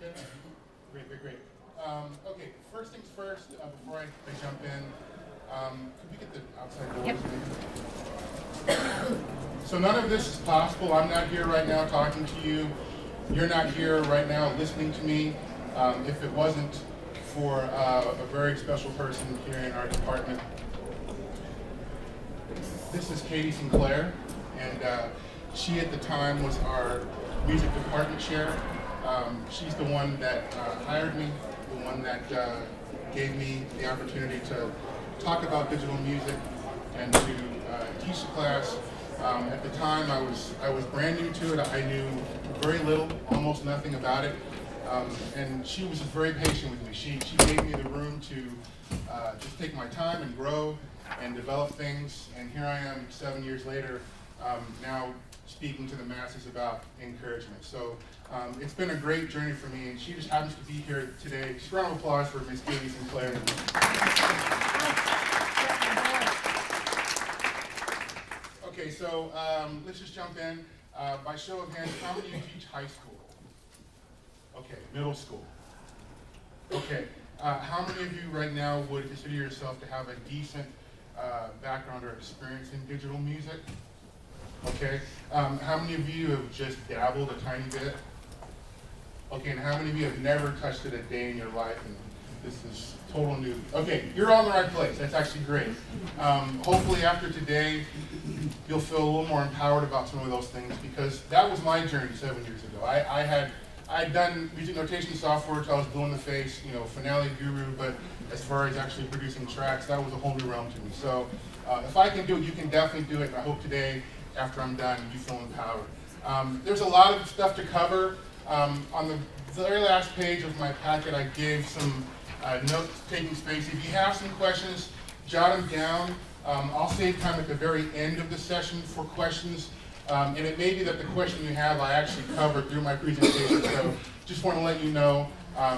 Okay? Great, great, great. Okay, first things first, before I jump in, could we get the outside doors? Yep. So none of this is possible. I'm not here right now talking to you. You're not here right now listening to me. If it wasn't for a very special person here in our department. This is Katie Sinclair, and she at the time was our music department chair. She's the one that hired me, the one that gave me the opportunity to talk about digital music and to teach the class. At the time, I was brand new to it. I knew very little, almost nothing about it, and she was just very patient with me. She gave me the room to just take my time and grow and develop things. And here I am, 7 years later, now speaking to the masses about encouragement. So it's been a great journey for me, and she just happens to be here today. Just a round of applause for Miss Katie Sinclair. Okay, so let's just jump in. By show of hands, how many of you teach high school? Okay, middle school. Okay, how many of you right now would consider yourself to have a decent background or experience in digital music? Okay, how many of you have just dabbled a tiny bit? Okay, and how many of you have never touched it a day in your life, and this is total newbie? Okay, you're all in the right place. That's actually great. Hopefully after today, you'll feel a little more empowered about some of those things, because that was my journey 7 years ago. I'd done music notation software until I was blue in the face, finale guru, but as far as actually producing tracks, that was a whole new realm to me. So if I can do it, you can definitely do it, and I hope today, after I'm done, you feel empowered. There's a lot of stuff to cover. On the very last page of my packet, I gave some note-taking space. If you have some questions, jot them down. I'll save time at the very end of the session for questions. And it may be that the question you have I actually covered through my presentation. So just want to let you know,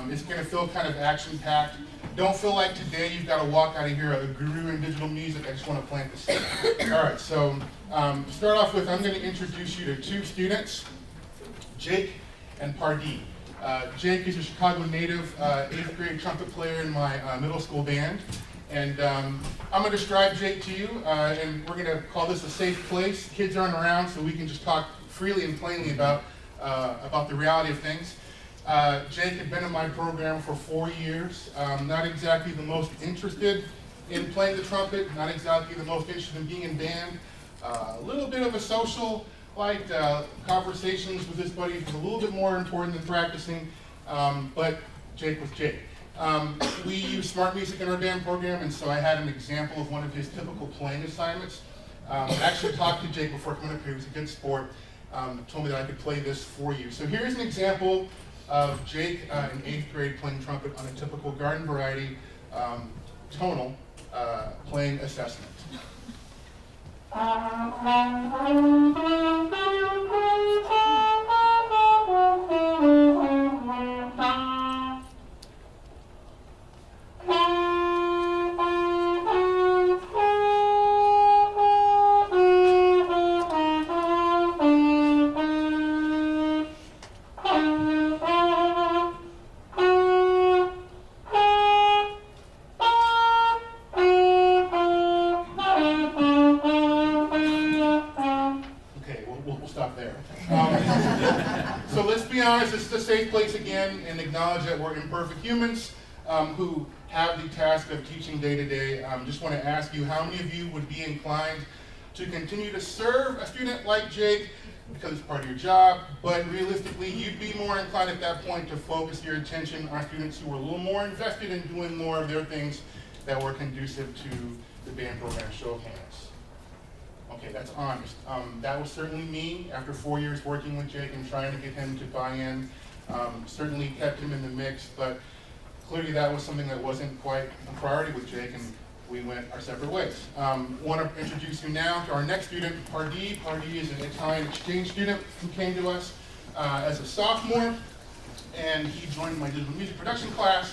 it's going to feel kind of action-packed. Don't feel like today you've got to walk out of here a guru in digital music. I just want to plant the seed. All right, so to start off with, I'm going to introduce you to two students, Jake and Pardee. Jake is a Chicago native, 8th grade trumpet player in my middle school band. And I'm going to describe Jake to you, and we're going to call this a safe place. Kids aren't around, so we can just talk freely and plainly about the reality of things. Jake had been in my program for 4 years. Not exactly the most interested in playing the trumpet, not exactly the most interested in being in band. A little bit of a social, liked conversations with his buddies was a little bit more important than practicing, but Jake was Jake. We use smart music in our band program, and so I had an example of one of his typical playing assignments. I actually talked to Jake before coming up here. He was a good sport. Told me that I could play this for you. So here's an example of Jake in 8th grade playing trumpet on a typical garden variety tonal playing assessment. So let's be honest, this is a safe place again, and acknowledge that we're imperfect humans who have the task of teaching day to day. Just want to ask you, how many of you would be inclined to continue to serve a student like Jake because it's part of your job, but realistically you'd be more inclined at that point to focus your attention on students who are a little more invested in doing more of their things that were conducive to the band program? Show of hands. Okay, that's honest. That was certainly me after 4 years working with Jake and trying to get him to buy in. Certainly kept him in the mix, but clearly that was something that wasn't quite a priority with Jake, and we went our separate ways. Want to introduce you now to our next student, Pardee. Pardee is an Italian exchange student who came to us as a sophomore, and he joined my digital music production class.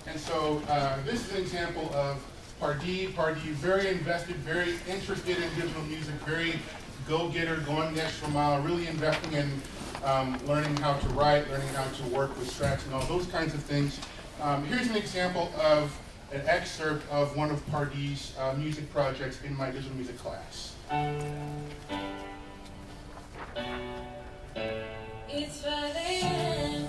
And so this is an example of Pardee, very invested, very interested in digital music, very go-getter, going the extra mile, really investing in learning how to write, learning how to work with scratch and all those kinds of things. Here's an example of an excerpt of one of Pardee music projects in my digital music class. It's 5 a.m.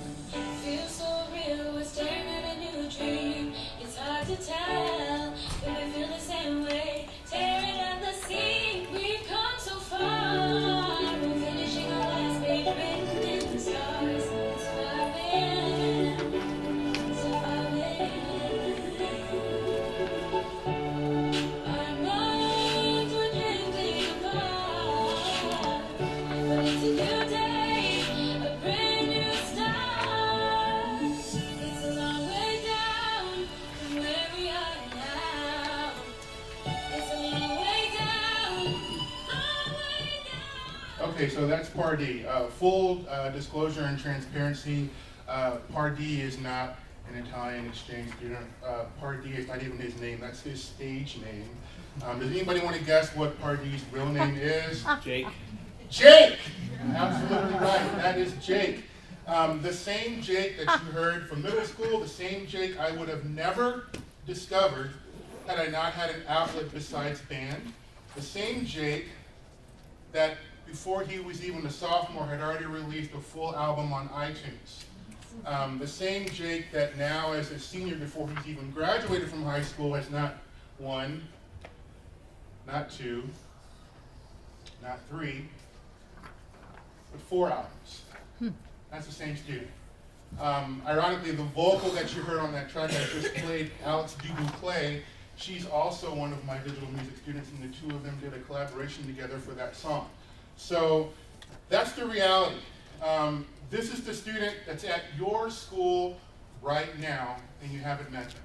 Feels so real. We're staring at a new dream. It's hard to tell, but we feel the same way. Tearing at the seam. We've come so far. We're finishing our last page, written in the stars. It's 5 a.m. It's 5 a.m. Our minds were drifting apart, but it's a new day. Okay, so that's Pardee. Full disclosure and transparency, Pardee is not an Italian exchange student. Pardee is not even his name, that's his stage name. Does anybody want to guess what Pardee's real name is? Jake. Jake! Absolutely right, that is Jake. The same Jake that you heard from middle school, the same Jake I would have never discovered had I not had an outlet besides band. The same Jake that before he was even a sophomore had already released a full album on iTunes. The same Jake that now as a senior before he's even graduated from high school has not one, not two, not three, but 4 albums. That's the same student. Ironically, the vocal that you heard on that track I just played, Alex Dubuclay, she's also one of my digital music students, and the two of them did a collaboration together for that song. So that's the reality. This is the student that's at your school right now, and you haven't met them.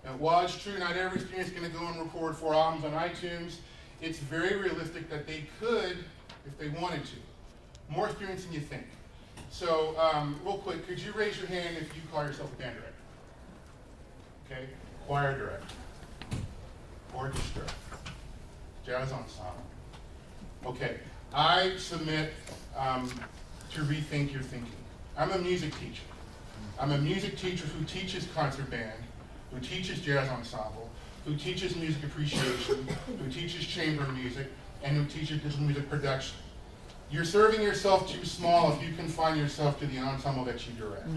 And while it's true not every student's going to go and record 4 albums on iTunes, it's very realistic that they could if they wanted to. More students than you think. So real quick, could you raise your hand if you call yourself a band director? Okay, choir director, orchestra, jazz ensemble. Okay. I submit to rethink your thinking. I'm a music teacher. I'm a music teacher who teaches concert band, who teaches jazz ensemble, who teaches music appreciation, who teaches chamber music, and who teaches digital music production. You're serving yourself too small if you confine yourself to the ensemble that you direct.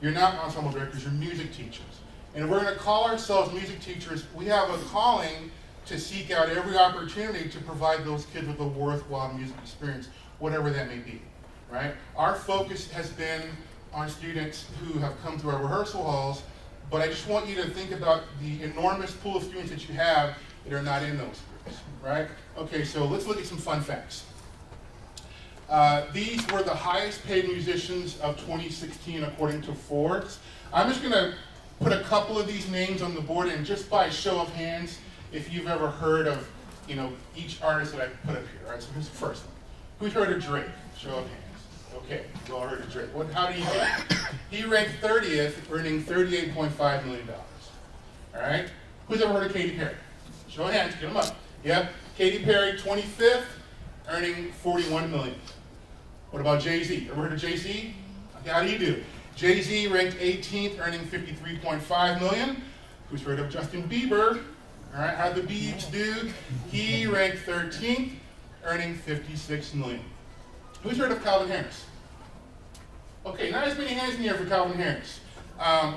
You're not ensemble directors, you're music teachers. And if we're going to call ourselves music teachers, we have a calling to seek out every opportunity to provide those kids with a worthwhile music experience, whatever that may be, right? Our focus has been on students who have come through our rehearsal halls, but I just want you to think about the enormous pool of students that you have that are not in those groups, right? Okay, so let's look at some fun facts. These were the highest paid musicians of 2016 according to Forbes. I'm just gonna put a couple of these names on the board, and just by show of hands, if you've ever heard of, each artist that I put up here. All right, so here's the first one. Who's heard of Drake? Show of hands. Okay, you all heard of Drake. How did he do? He ranked 30th, earning $38.5 million. All right? Who's ever heard of Katy Perry? Show of hands, get them up. Yep, Katy Perry, 25th, earning $41 million. What about Jay-Z? Ever heard of Jay-Z? Okay, how do you do? Jay-Z ranked 18th, earning $53.5 million. Who's heard of Justin Bieber? All right, how'd the Biebs do? He ranked 13th, earning $56 million. Who's heard of Calvin Harris? Okay, not as many hands in here for Calvin Harris.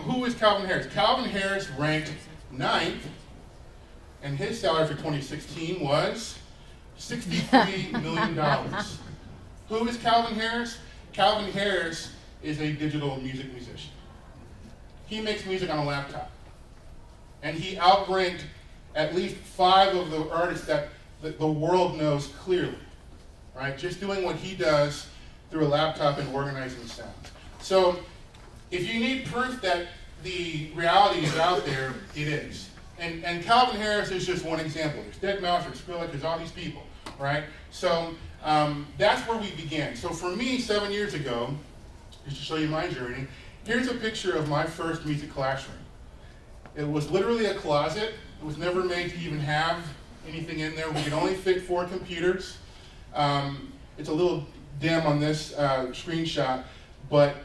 Who is Calvin Harris? Calvin Harris ranked 9th, and his salary for 2016 was $63 million. Who is Calvin Harris? Calvin Harris is a digital music musician. He makes music on a laptop. And he outranked at least 5 of the artists that the world knows clearly, right? Just doing what he does through a laptop and organizing sounds. So if you need proof that the reality is out there, it is. And Calvin Harris is just one example. There's deadmau5, there's Skrillex, there's all these people, right? So that's where we began. So for me, 7 years ago, just to show you my journey, here's a picture of my first music classroom. It was literally a closet. It was never made to even have anything in there. We could only fit 4 computers. It's a little dim on this screenshot, but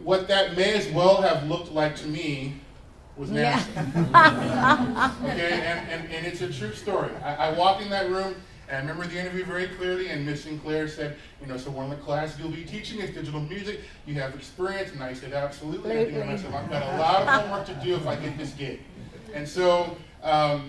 what that may as well have looked like to me was nasty. Okay, and it's a true story. I walked in that room, and I remember the interview very clearly, and Miss Sinclair said, so one of the classes you'll be teaching is digital music. You have experience, and I said, absolutely. And I said, I've got a lot of homework to do if I get this gig. And so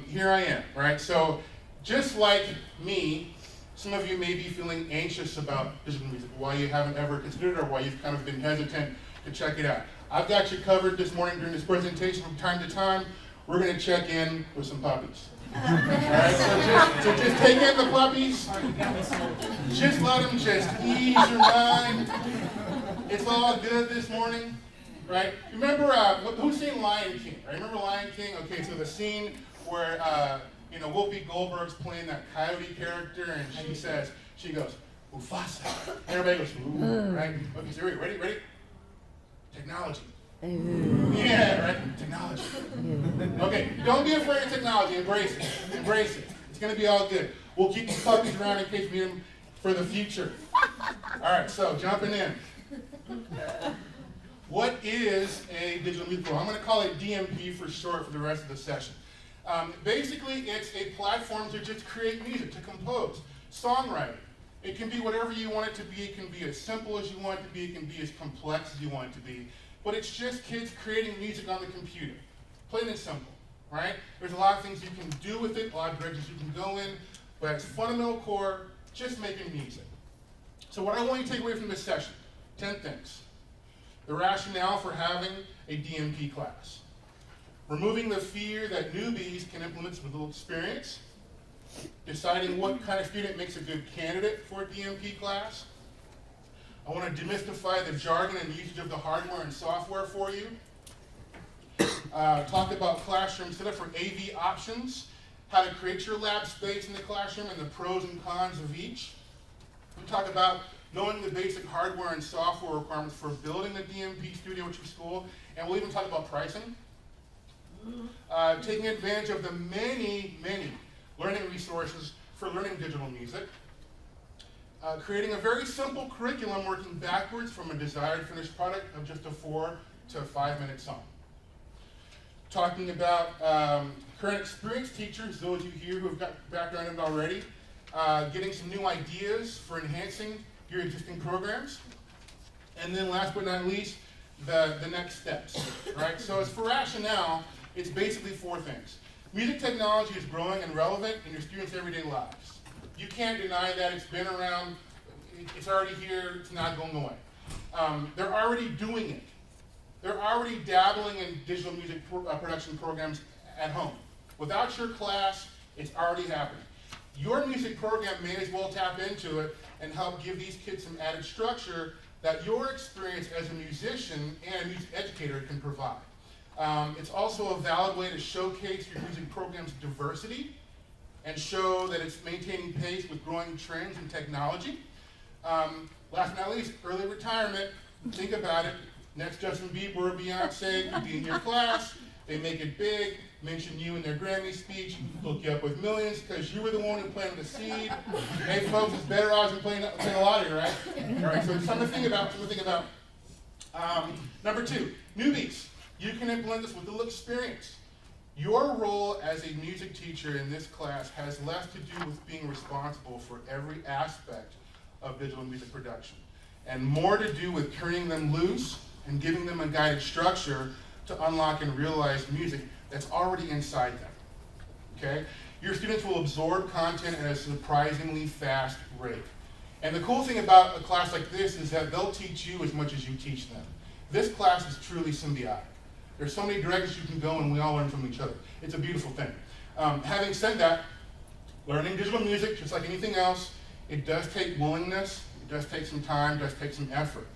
here I am, right? So just like me, some of you may be feeling anxious about digital music, why you haven't ever considered it or why you've kind of been hesitant to check it out. I've got you covered this morning during this presentation. From time to time, we're going to check in with some puppies. All right, so just take in the puppies. Just let them just ease your mind. It's all good this morning, right? Remember, who's seen Lion King? Right? Remember Lion King? Okay, so the scene where Whoopi Goldberg's playing that coyote character, and she goes, Mufasa. Everybody goes, ooh, right? Okay, so ready? Technology. Yeah, right? Technology. Okay, don't be afraid of technology. Embrace it. Embrace it. It's going to be all good. We'll keep these puppies around in case we need them for the future. All right, so jumping in. What is a digital music program? I'm going to call it DMP for short for the rest of the session. Basically, it's a platform to just create music, to compose, songwriting. It can be whatever you want it to be. It can be as simple as you want it to be. It can be as complex as you want it to be. But it's just kids creating music on the computer. Plain and simple, right? There's a lot of things you can do with it, a lot of directions you can go in, but it's fundamental core, just making music. So what I want you to take away from this session, 10 things. The rationale for having a DMP class. Removing the fear that newbies can implement with little experience. Deciding what kind of student makes a good candidate for a DMP class. I want to demystify the jargon and usage of the hardware and software for you. Talk about classroom setup for AV options, how to create your lab space in the classroom and the pros and cons of each. We talk about knowing the basic hardware and software requirements for building the DMP studio at your school, and we'll even talk about pricing. Taking advantage of the many learning resources for learning digital music. Creating a very simple curriculum working backwards from a desired finished product of just a 4 to 5 minute song. Talking about current experienced teachers, those of you here who have got background in it already, getting some new ideas for enhancing your existing programs. And then last but not least, the next steps, right? So as for rationale, it's basically 4 things. Music technology is growing and relevant in your students' everyday lives. You can't deny that. It's been around, it's already here, it's not going away. They're already doing it. They're already dabbling in digital music production programs at home. Without your class, it's already happening. Your music program may as well tap into it and help give these kids some added structure that your experience as a musician and a music educator can provide. It's also a valid way to showcase your music program's diversity and show that it's maintaining pace with growing trends in technology. Last but not least, early retirement. Think about it. Next Justin Bieber or Beyonce could be in your class. They make it big, mention you in their Grammy speech, hook you up with millions because you were the one who planted the seed. Hey folks, it's better odds than playing a lottery, right? All right, so it's something to think about. Number 2, newbies. You can implement this with a little experience. Your role as a music teacher in this class has less to do with being responsible for every aspect of digital music production, and more to do with turning them loose and giving them a guided structure to unlock and realize music that's already inside them, okay? Your students will absorb content at a surprisingly fast rate. And the cool thing about a class like this is that they'll teach you as much as you teach them. This class is truly symbiotic. There's so many directions you can go and we all learn from each other. It's a beautiful thing. Having said that, learning digital music, just like anything else, it does take willingness, it does take some time, it does take some effort.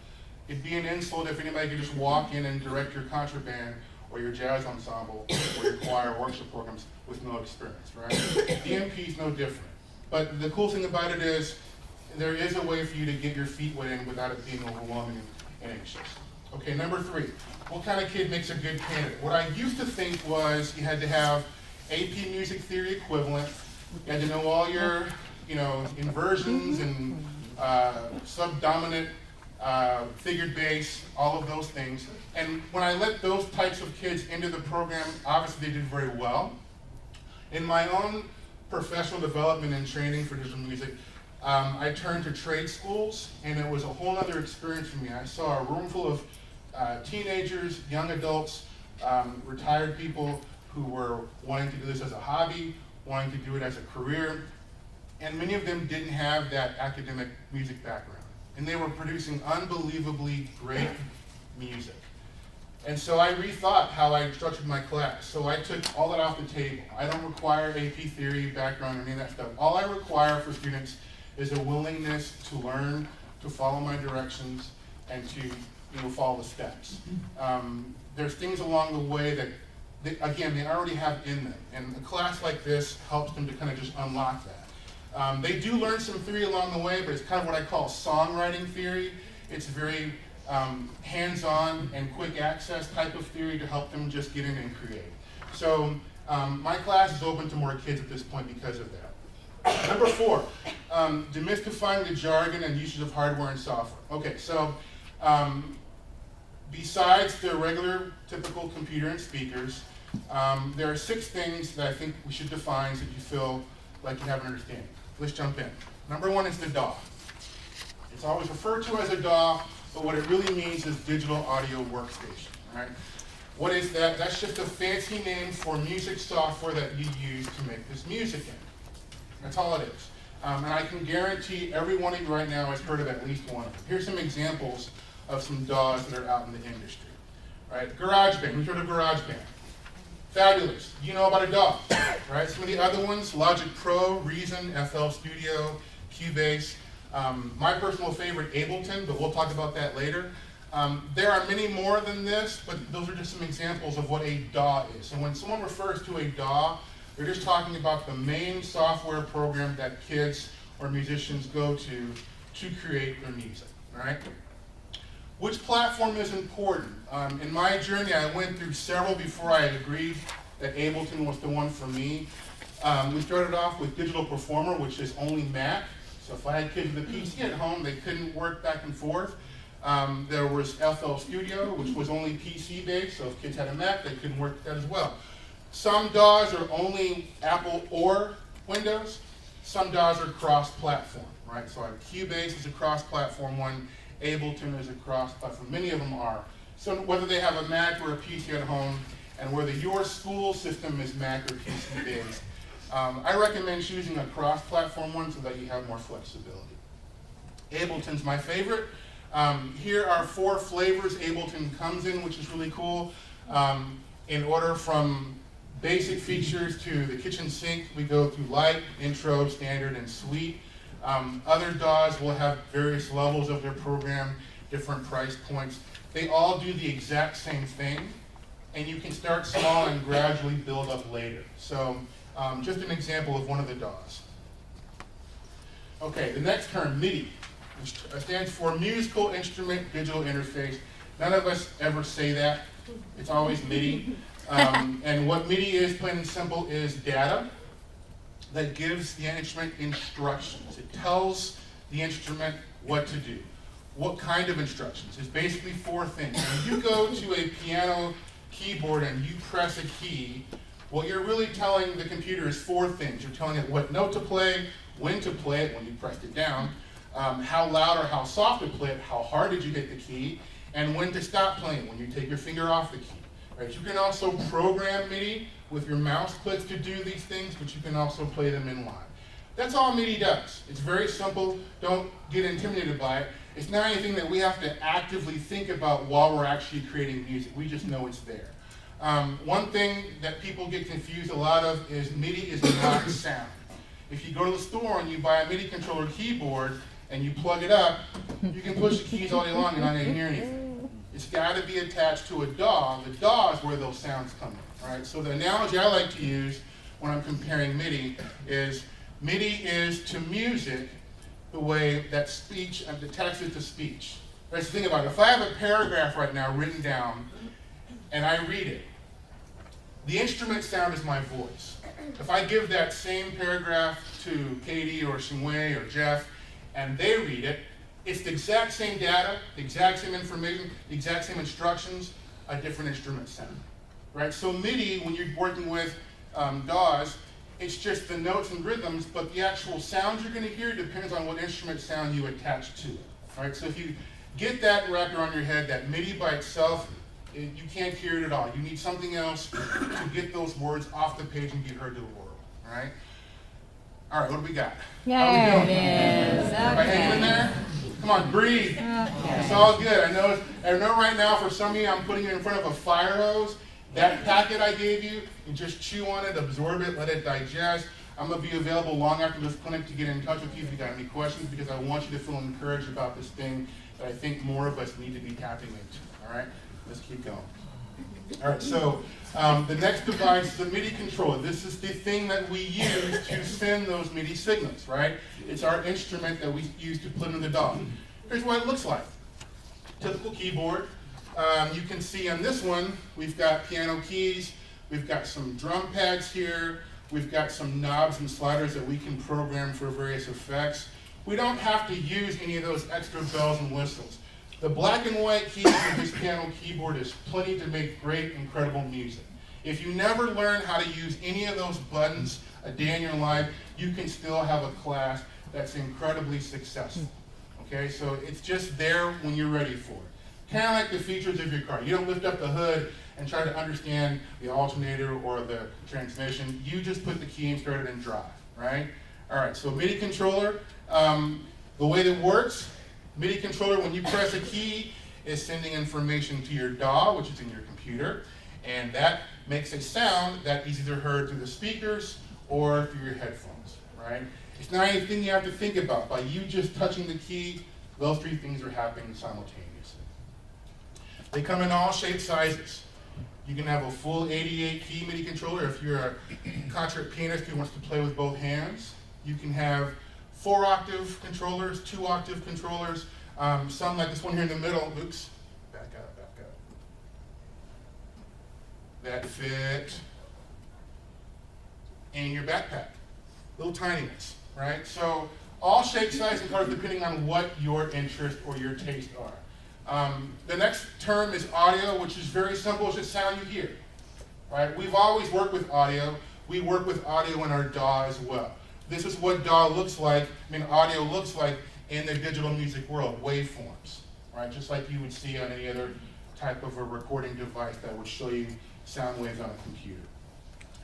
It'd be an insult if anybody could just walk in and direct your contraband or your jazz ensemble or your choir worship programs with no experience, right? DMP is no different. But the cool thing about it is there is a way for you to get your feet wet in without it being overwhelming and anxious. Okay, number 3, what kind of kid makes a good candidate? What I used to think was you had to have AP Music Theory equivalent, you had to know all your, inversions and subdominant, figured bass, all of those things. And when I let those types of kids into the program, obviously they did very well. In my own professional development and training for digital music, I turned to trade schools, and it was a whole other experience for me. I saw a room full of teenagers, young adults, retired people who were wanting to do this as a hobby, wanting to do it as a career, and many of them didn't have that academic music background. And they were producing unbelievably great music. And so I rethought how I structured my class. So I took all that off the table. I don't require AP theory, background, or any of that stuff. All I require for students is a willingness to learn, to follow my directions, and to follow the steps. There's things along the way that, they already have in them. And a class like this helps them to kind of just unlock that. They do learn some theory along the way, but it's kind of what I call songwriting theory. It's very hands-on and quick access type of theory to help them just get in and create. So my class is open to more kids at this point because of that. Number 4, demystifying the jargon and usage of hardware and software. Okay, so besides the regular typical computer and speakers, there are 6 things that I think we should define so that you feel like you have an understanding. Let's jump in. Number 1 is the DAW. It's always referred to as a DAW, but what it really means is digital audio workstation, right? What is that? That's just a fancy name for music software that you use to make this music in. That's all it is. And I can guarantee every one of you right now has heard of at least one of them. Here's some examples of some DAWs that are out in the industry. Right? GarageBand. Who's heard of GarageBand? Fabulous. You know about a DAW. Right? Some of the other ones, Logic Pro, Reason, FL Studio, Cubase. My personal favorite, Ableton, but we'll talk about that later. There are many more than this, but those are just some examples of what a DAW is. So when someone refers to a DAW, they're just talking about the main software program that kids or musicians go to create their music, right? Which platform is important? In my journey, I went through several before I had agreed that Ableton was the one for me. We started off with Digital Performer, which is only Mac. So if I had kids with a PC at home, they couldn't work back and forth. There was FL Studio, which was only PC-based, so if kids had a Mac, they couldn't work with that as well. Some DAWs are only Apple or Windows. Some DAWs are cross-platform, right? So Cubase is a cross-platform one. Ableton is a cross-platform. Many of them are. So whether they have a Mac or a PC at home, and whether your school system is Mac or PC-based, I recommend choosing a cross-platform one so that you have more flexibility. Ableton's my favorite. Here are 4 flavors Ableton comes in, which is really cool. In order from basic features to the kitchen sink, we go through light, intro, standard, and suite. Other DAWs will have various levels of their program, different price points. They all do the exact same thing, and you can start small and gradually build up later. So just an example of one of the DAWs. Okay, the next term, MIDI, which stands for Musical Instrument Digital Interface. None of us ever say that. It's always MIDI. And what MIDI is, plain and simple, is data that gives the instrument instructions. It tells the instrument what to do. What kind of instructions? It's basically 4 things. When you go to a piano keyboard and you press a key, what you're really telling the computer is 4 things. You're telling it what note to play, when to play it when you pressed it down, how loud or how soft to play it, how hard did you hit the key, and when to stop playing, when you take your finger off the key. Right? You can also program MIDI with your mouse clicks to do these things, but you can also play them in live. That's all MIDI does. It's very simple. Don't get intimidated by it. It's not anything that we have to actively think about while we're actually creating music. We just know it's there. One thing that people get confused a lot of is MIDI is not sound. If you go to the store and you buy a MIDI controller keyboard and you plug it up, you can push the keys all day long and not hear anything. It's got to be attached to a DAW. The DAW is where those sounds come in. Right? So the analogy I like to use when I'm comparing MIDI is to music the way that speech, the text is to speech. Let's think about it. If I have a paragraph right now written down and I read it, the instrument sound is my voice. If I give that same paragraph to Katie or Xingwei or Jeff and they read it, it's the exact same data, the exact same information, the exact same instructions, a different instrument sound, right? So MIDI, when you're working with DAWs, it's just the notes and rhythms, but the actual sounds you're going to hear depends on what instrument sound you attach to it, right? So if you get that wrapped around your head, that MIDI by itself, you can't hear it at all. You need something else to get those words off the page and be heard to the world, all right? All right, what do we got? How we doing? Yes. Am I hanging in there? Come on, breathe. It's all good. I know right now for some of you, I'm putting it in front of a fire hose. That packet I gave you, just chew on it, absorb it, let it digest. I'm going to be available long after this clinic to get in touch with you if you got any questions, because I want you to feel encouraged about this thing that I think more of us need to be tapping into. All right? Let's keep going. All right, so the next device is a MIDI controller. This is the thing that we use to send those MIDI signals, right? It's our instrument that we use to put in the DAW. Here's what it looks like. Typical keyboard. You can see on this one, we've got piano keys, we've got some drum pads here, we've got some knobs and sliders that we can program for various effects. We don't have to use any of those extra bells and whistles. The black and white keys of this piano keyboard is plenty to make great, incredible music. If you never learn how to use any of those buttons a day in your life, you can still have a class that's incredibly successful. Okay, so it's just there when you're ready for it. Kind of like the features of your car. You don't lift up the hood and try to understand the alternator or the transmission. You just put the key in, start it, and drive, right? All right, so MIDI controller, the way that it works, MIDI controller, when you press a key, is sending information to your DAW, which is in your computer, and that makes a sound that is either heard through the speakers or through your headphones, right? It's not anything you have to think about. By you just touching the key, those three things are happening simultaneously. They come in all shapes, sizes. You can have a full 88 key MIDI controller if you're a concert pianist who wants to play with both hands. You can have 4-octave controllers, 2-octave controllers, some like this one here in the middle. Oops, back up, back up. That fit in your backpack. Little tiny ones, right? So all shape, size, and colors depending on what your interest or your taste are. The next term is audio, which is very simple. It's just sound you hear, right? We've always worked with audio. We work with audio in our DAW as well. This is what DAW looks like, audio looks like in the digital music world, waveforms, right? Just like you would see on any other type of a recording device that would show you sound waves on a computer.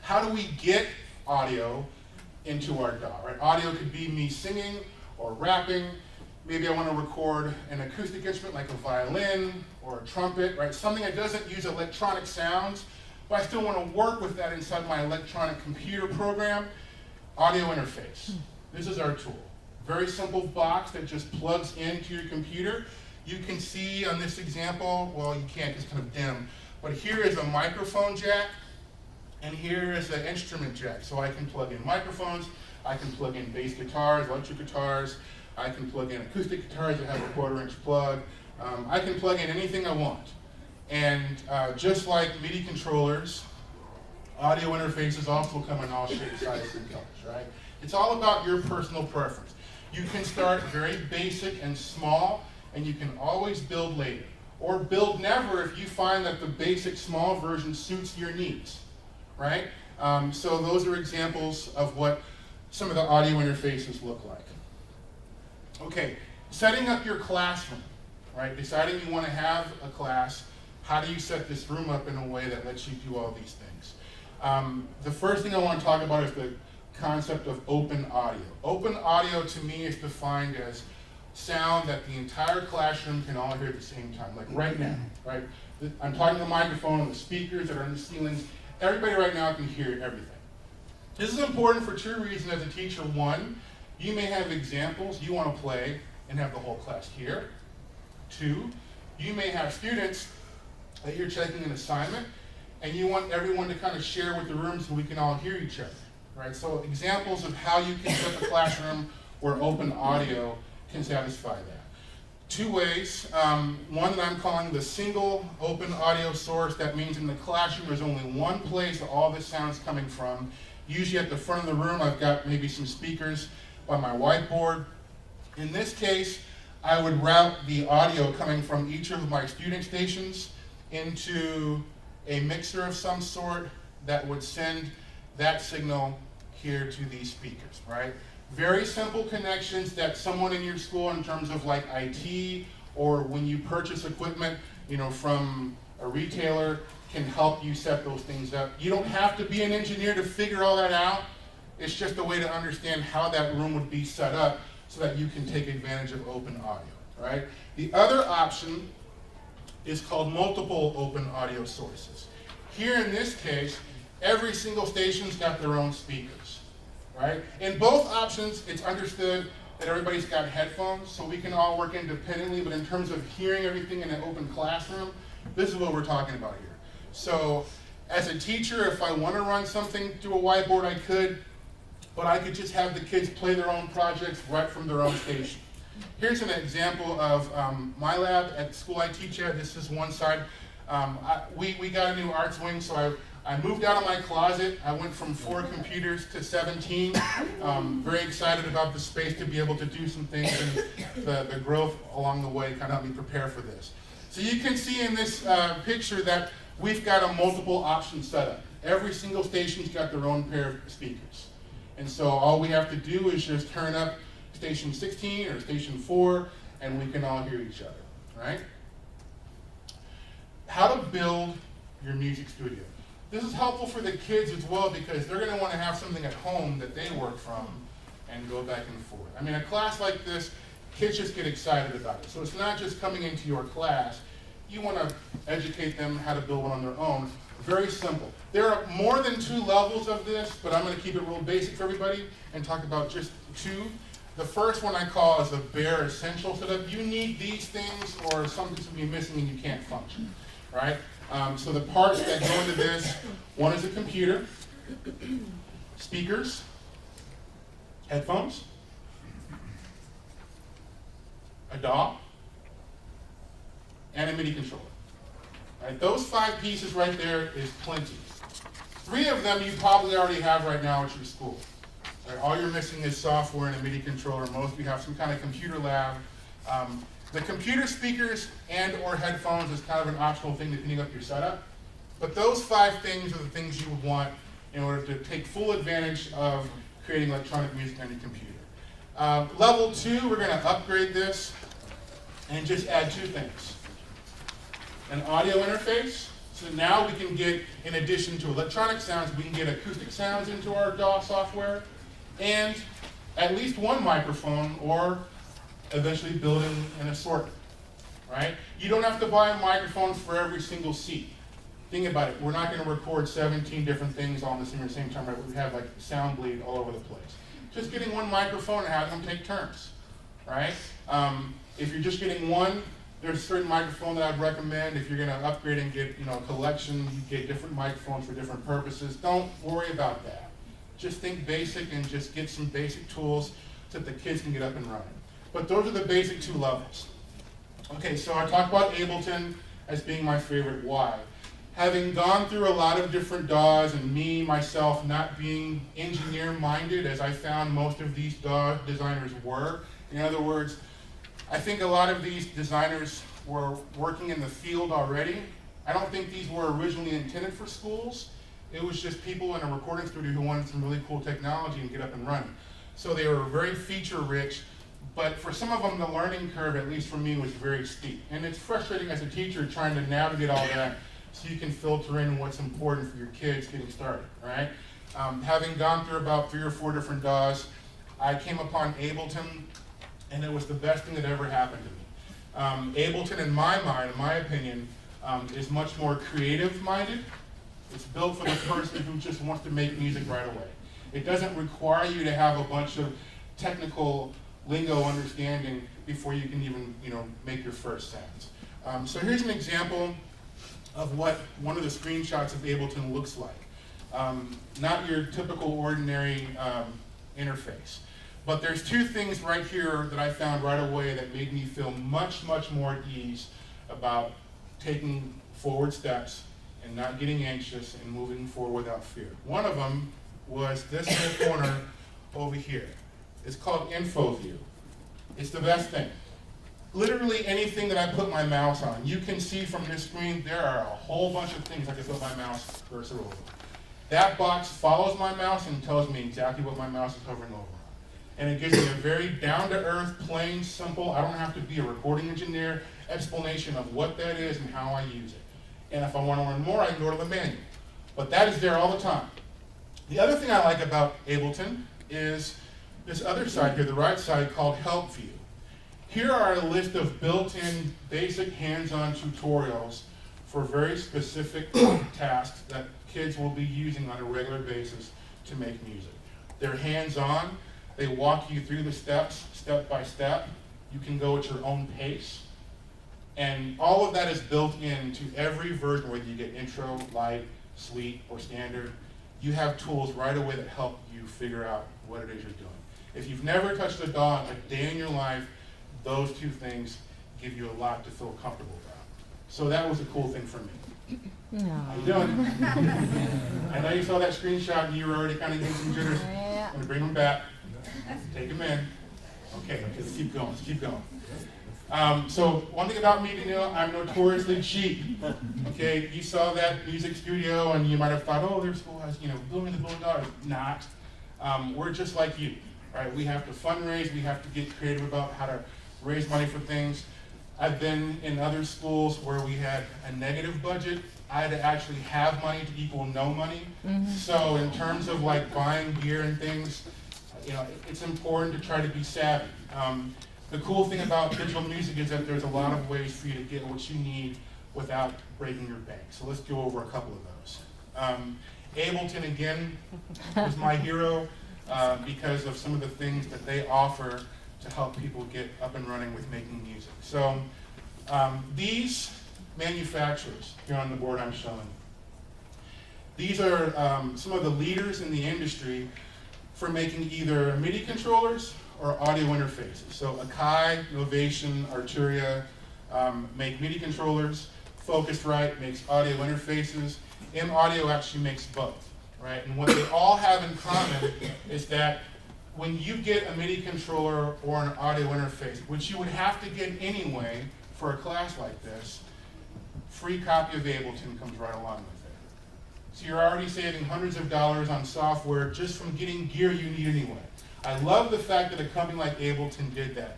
How do we get audio into our DAW, right? Audio could be me singing or rapping. Maybe I want to record an acoustic instrument like a violin or a trumpet, right? Something that doesn't use electronic sounds, but I still want to work with that inside my electronic computer program. Audio interface. This is our tool. Very simple box that just plugs into your computer. You can see on this example, well, you can't, it's kind of dim, but here is a microphone jack, and here is an instrument jack. So I can plug in microphones, I can plug in bass guitars, electric guitars, I can plug in acoustic guitars that have a 1/4-inch plug. I can plug in anything I want. And just like MIDI controllers, audio interfaces also come in all shapes, sizes, and colors, right? It's all about your personal preference. You can start very basic and small, and you can always build later. Or build never if you find that the basic small version suits your needs, right? So those are examples of what some of the audio interfaces look like. Okay, setting up your classroom, right? Deciding you want to have a class, how do you set this room up in a way that lets you do all these things? The first thing I want to talk about is the concept of open audio. Open audio to me is defined as sound that the entire classroom can all hear at the same time, like right now, right? I'm talking to the microphone, the speakers that are in the ceilings, everybody right now can hear everything. This is important for two reasons as a teacher. One, you may have examples you want to play and have the whole class hear. Two, you may have students that you're checking an assignment and you want everyone to kind of share with the room so we can all hear each other, right? So examples of how you can set the classroom where open audio can satisfy that. Two ways. One that I'm calling the single open audio source. That means in the classroom there's only one place that all this sound's coming from. Usually at the front of the room I've got maybe some speakers by my whiteboard. In this case, I would route the audio coming from each of my student stations into a mixer of some sort that would send that signal here to these speakers, right? Very simple connections that someone in your school, in terms of like IT, or when you purchase equipment, from a retailer, can help you set those things up. You don't have to be an engineer to figure all that out. It's just a way to understand how that room would be set up so that you can take advantage of open audio, right? The other option is called multiple open audio sources. Here in this case, every single station's got their own speakers, right? In both options, it's understood that everybody's got headphones, so we can all work independently, but in terms of hearing everything in an open classroom, this is what we're talking about here. So as a teacher, if I want to run something through a whiteboard, I could, but I could just have the kids play their own projects right from their own station. Here's an example of my lab at the school I teach at. This is one side. We got a new arts wing, so I moved out of my closet. I went from 4 computers to 17. Very excited about the space to be able to do some things, and the growth along the way kind of helped me prepare for this. So you can see in this picture that we've got a multiple option setup. Every single station's got their own pair of speakers. And so all we have to do is just turn up station 16 or station 4, and we can all hear each other, right? How to build your music studio. This is helpful for the kids as well, because they're going to want to have something at home that they work from and go back and forth. I mean, a class like this, kids just get excited about it. So it's not just coming into your class. You want to educate them how to build one on their own. Very simple. There are more than 2 levels of this, but I'm going to keep it real basic for everybody and talk about just 2. The first one I call is a bare essential setup. You need these things, or something's going to be missing and you can't function, right? So the parts that go into this, one is a computer, speakers, headphones, a DAW, and a MIDI controller. Right? Those 5 pieces right there is plenty. 3 of them you probably already have right now at your school. Right? All you're missing is software and a MIDI controller. Most of you have some kind of computer lab. The computer speakers and or headphones is kind of an optional thing depending on your setup. But those 5 things are the things you would want in order to take full advantage of creating electronic music on your computer. Level 2, we're going to upgrade this and just add 2 things. An audio interface. So now we can get, in addition to electronic sounds, we can get acoustic sounds into our DAW software, and at least one microphone, or eventually building an assortment, right? You don't have to buy microphones for every single seat. Think about it. We're not going to record 17 different things all at the same time, right? We have like sound bleed all over the place. Just getting one microphone and having them take turns, right? If you're just getting one, there's a certain microphone that I'd recommend. If you're going to upgrade and get a collection, you get different microphones for different purposes. Don't worry about that. Just think basic and just get some basic tools so that the kids can get up and running. But those are the basic 2 levels. Okay, so I talked about Ableton as being my favorite. Why? Having gone through a lot of different DAWs, and me, myself, not being engineer-minded, as I found most of these DAW designers were. In other words, I think a lot of these designers were working in the field already. I don't think these were originally intended for schools. It was just people in a recording studio who wanted some really cool technology and get up and running. So they were very feature-rich. But for some of them, the learning curve, at least for me, was very steep. And it's frustrating as a teacher trying to navigate all that so you can filter in what's important for your kids getting started, right? Having gone through about 3 or 4 different DAWs, I came upon Ableton, and it was the best thing that ever happened to me. Ableton, in my mind, in my opinion, is much more creative-minded. It's built for the person who just wants to make music right away. It doesn't require you to have a bunch of technical lingo understanding before you can even, make your first sounds. So here's an example of what one of the screenshots of Ableton looks like. Not your typical ordinary interface. But there's 2 things right here that I found right away that made me feel much, much more at ease about taking forward steps and not getting anxious and moving forward without fear. One of them was this little corner over here. It's called Info View. It's the best thing. Literally anything that I put my mouse on, you can see from this screen, there are a whole bunch of things I can put my mouse cursor over. That box follows my mouse and tells me exactly what my mouse is hovering over. And it gives me a very down-to-earth, plain, simple, I don't have to be a recording engineer, explanation of what that is and how I use it. And if I want to learn more, I can go to the manual. But that is there all the time. The other thing I like about Ableton is this other side here, the right side, called Help View. Here are a list of built-in, basic, hands-on tutorials for very specific tasks that kids will be using on a regular basis to make music. They're hands-on. They walk you through the steps, step by step. You can go at your own pace. And all of that is built into every version, whether you get intro, light, suite, or standard. You have tools right away that help you figure out what it is you're doing. If you've never touched a DAW a day in your life, those two things give you a lot to feel comfortable about. So that was a cool thing for me. No. How you doing? I know you saw that screenshot and you were already kind of getting some jitters. Yeah. I'm going to bring them back. Take them in. Okay, let's keep going. Let's keep going. So one thing about me, I'm notoriously cheap. Okay, you saw that music studio and you might have thought, oh, their school has, billions of dollars. Not. We're just like you, right? We have to fundraise. We have to get creative about how to raise money for things. I've been in other schools where we had a negative budget. I had to actually have money to equal no money. So in terms of like buying gear and things, it's important to try to be savvy. The cool thing about digital music is that there's a lot of ways for you to get what you need without breaking your bank. So let's go over a couple of those. Ableton, again, was my hero because of some of the things that they offer to help people get up and running with making music. So these manufacturers here on the board I'm showing, these are some of the leaders in the industry for making either MIDI controllers or audio interfaces. So Akai, Novation, Arturia make MIDI controllers. Focusrite makes audio interfaces. M-Audio actually makes both, right? And what they all have in common is that when you get a MIDI controller or an audio interface, which you would have to get anyway for a class like this, free copy of Ableton comes right along with it. So you're already saving hundreds of dollars on software just from getting gear you need anyway. I love the fact that a company like Ableton did that.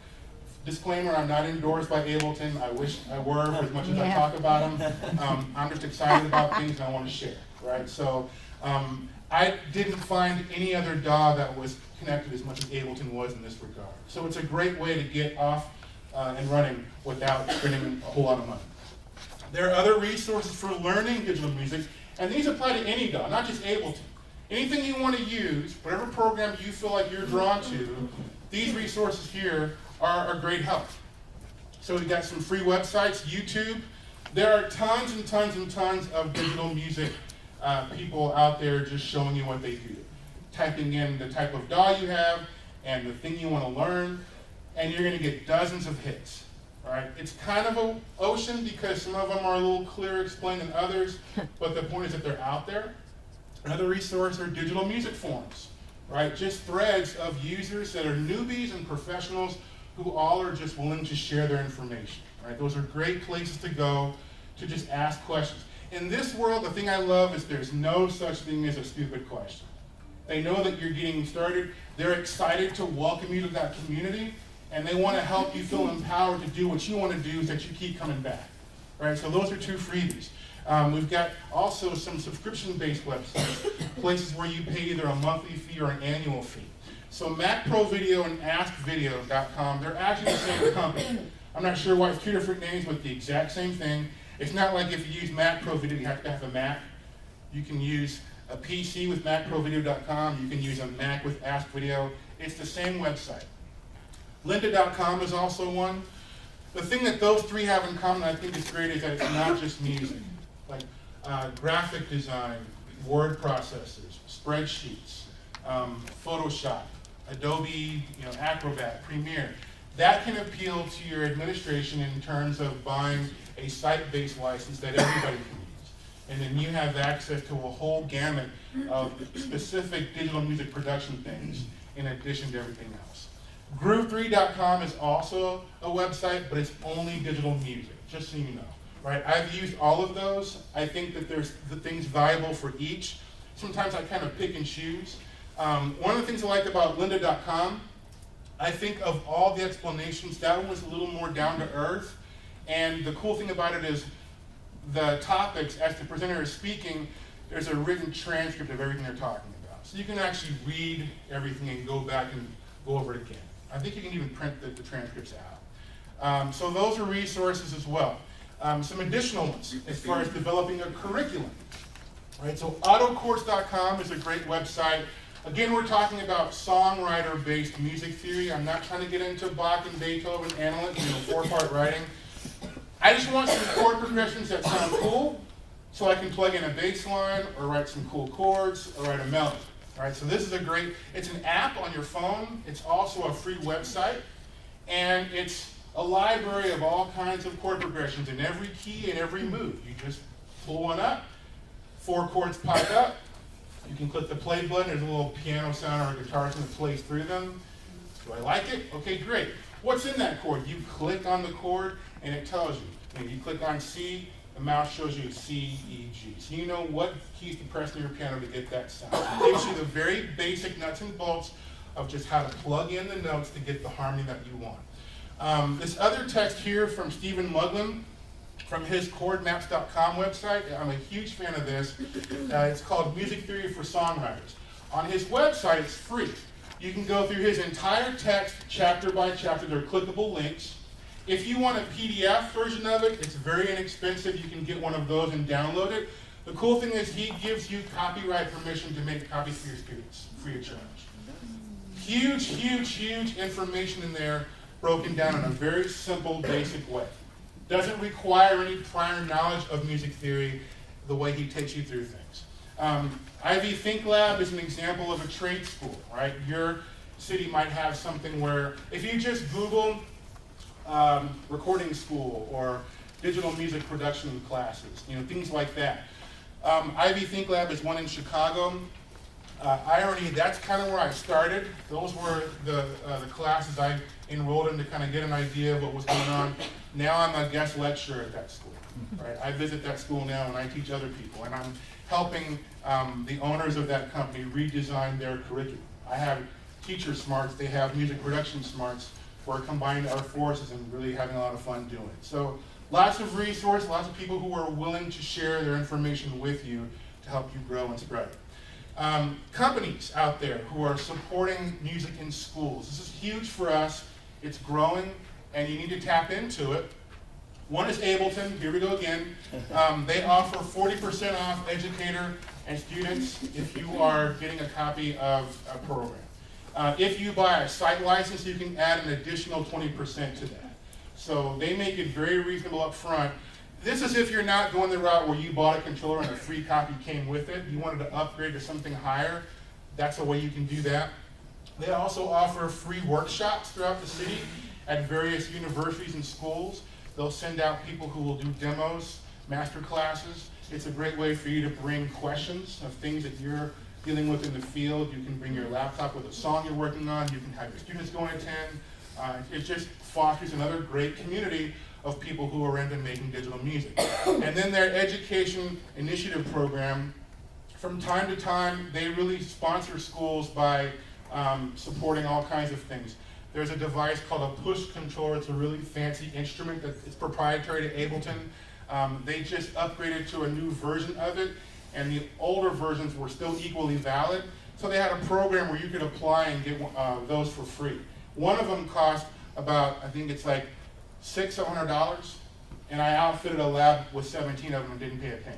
Disclaimer, I'm not endorsed by Ableton. I wish I were for as much as I talk about them. I'm just excited about things and I want to share, right? So I didn't find any other DAW that was connected as much as Ableton was in this regard. So it's a great way to get off and running without spending a whole lot of money. There are other resources for learning digital music, and these apply to any DAW, not just Ableton. Anything you want to use, whatever program you feel like you're drawn to, these resources here are a great help. So we've got some free websites, YouTube. There are tons and tons and tons of digital music people out there just showing you what they do. Typing in the type of DAW you have and the thing you want to learn, and you're going to get dozens of hits. Right? It's kind of an ocean because some of them are a little clearer explained than others, but the point is that they're out there. Another resource are digital music forums, right? Just threads of users that are newbies and professionals who all are just willing to share their information, right? Those are great places to go to just ask questions. In this world, the thing I love is there's no such thing as a stupid question. They know that you're getting started. They're excited to welcome you to that community, and they want to help you feel empowered to do what you want to do so that you keep coming back, right? So those are two freebies. We've got also some subscription-based websites, places where you pay either a monthly fee or an annual fee. So Mac Pro Video and AskVideo.com, they're actually the same company. I'm not sure why it's two different names, but the exact same thing. It's not like if you use Mac Pro Video, you have to have a Mac. You can use a PC with MacProVideo.com. You can use a Mac with AskVideo. It's the same website. Lynda.com is also one. The thing that those three have in common, I think is great, is that it's not just music. Like graphic design, word processors, spreadsheets, Photoshop, Adobe, Acrobat, Premiere. That can appeal to your administration in terms of buying a site-based license that everybody can use. And then you have access to a whole gamut of specific digital music production things in addition to everything else. Groove3.com is also a website, but it's only digital music, just so you know. Right? I've used all of those. I think that there's the things valuable for each. Sometimes I kind of pick and choose. One of the things I like about lynda.com, I think of all the explanations, that one was a little more down to earth. And the cool thing about it is the topics, as the presenter is speaking, there's a written transcript of everything they're talking about. So you can actually read everything and go back and go over it again. I think you can even print the transcripts out. So those are resources as well. Some additional ones as far as developing a curriculum. Right, so autocourse.com is a great website. Again, we're talking about songwriter-based music theory. I'm not trying to get into Bach and Beethoven, analytic, four-part writing. I just want some chord progressions that sound cool, so I can plug in a bass line, or write some cool chords, or write a melody. All right, so this is a great, it's an app on your phone. It's also a free website, and it's a library of all kinds of chord progressions in every key and every mood. You just pull one up, 4 chords pop up. You can click the play button. There's a little piano sound or a guitar sound that plays through them. Do I like it? Okay, great. What's in that chord? You click on the chord, and it tells you. And you click on C, the mouse shows you C, E, G. So you know what keys to press on your piano to get that sound. It gives you the very basic nuts and bolts of just how to plug in the notes to get the harmony that you want. This other text here from Stephen Muglin, from his chordmaps.com website. I'm a huge fan of this. It's called Music Theory for Songwriters. On his website, it's free. You can go through his entire text, chapter by chapter. There are clickable links. If you want a PDF version of it, it's very inexpensive. You can get one of those and download it. The cool thing is he gives you copyright permission to make copies for your students, free of charge. Huge, huge, huge information in there, broken down in a very simple, basic way. Doesn't require any prior knowledge of music theory, the way he takes you through things. Ivy Think Lab is an example of a trade school, right? Your city might have something where, if you just Google recording school or digital music production classes, things like that. Ivy Think Lab is one in Chicago. Irony, that's kind of where I started. Those were the classes I enrolled in to kind of get an idea of what was going on. Now I'm a guest lecturer at that school. Right? I visit that school now and I teach other people, and I'm helping the owners of that company redesign their curriculum. I have teacher smarts, they have music production smarts. We're combining our forces and really having a lot of fun doing it. So lots of resources, lots of people who are willing to share their information with you to help you grow and spread it. Companies out there who are supporting music in schools. This is huge for us. It's growing, and you need to tap into it. One is Ableton. Here we go again. They offer 40% off Educator and students if you are getting a copy of a program. If you buy a site license, you can add an additional 20% to that. So they make it very reasonable up front. This is if you're not going the route where you bought a controller and a free copy came with it. You wanted to upgrade to something higher. That's a way you can do that. They also offer free workshops throughout the city at various universities and schools. They'll send out people who will do demos, master classes. It's a great way for you to bring questions of things that you're dealing with in the field. You can bring your laptop with a song you're working on. You can have your students go and attend. It just fosters another great community of people who are into making digital music. And then their education initiative program, from time to time, they really sponsor schools by supporting all kinds of things. There's a device called a push controller. It's a really fancy instrument that is proprietary to Ableton. They just upgraded to a new version of it, and the older versions were still equally valid. So they had a program where you could apply and get those for free. One of them cost about, I think it's like $600, and I outfitted a lab with 17 of them and didn't pay a penny.